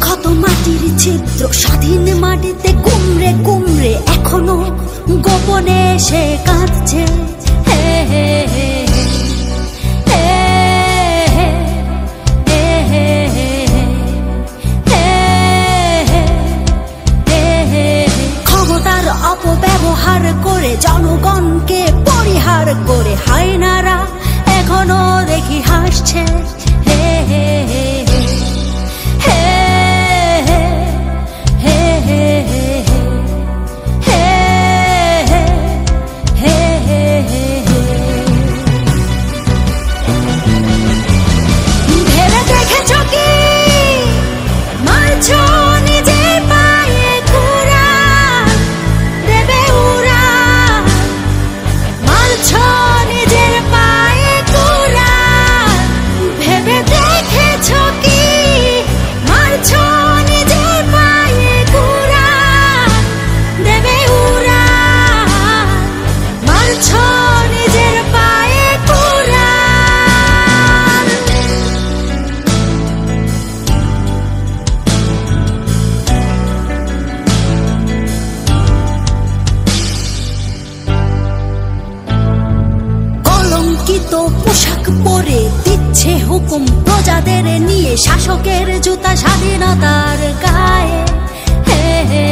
ক্ষত মাটির ছিদ্র স্বাধীন মাটিতে কুমড়ে কুমড়ে এখনো গোপনে সে কাঁদছে। হে হে হে ক্ষমতার অপব্যবহার করে জনগণকে পরিহার করে হায়নারা এখনো দেখি হাসছে। হে হে হে পোশাক পরে দিচ্ছে হুকুম প্রজাদের নিয়ে শাসকের জুতা স্বাধীনতার গায়ে। হে হে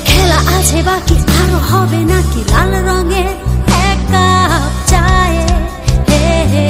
খেলা আছে বাকি আরো হবে নাকি লাল রঙের এক কাপ চায়ে। হে হে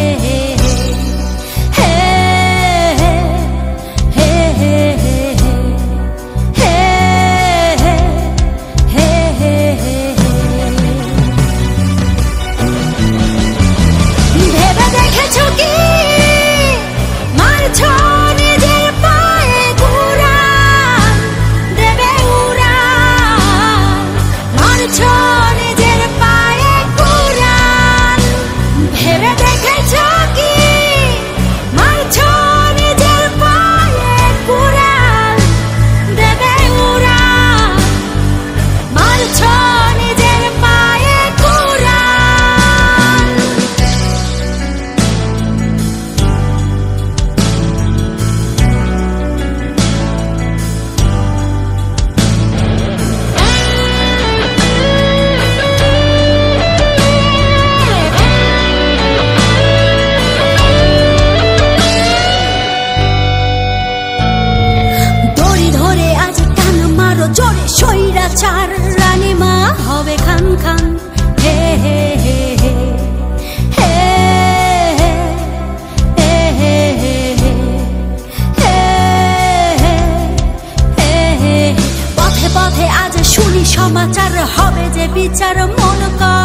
জোরে স্বৈরাচার রানীমা হবে খান খান। হে হে হে পথে পথে আজ শুনি সমাচার হবে যে বিচার মন কর।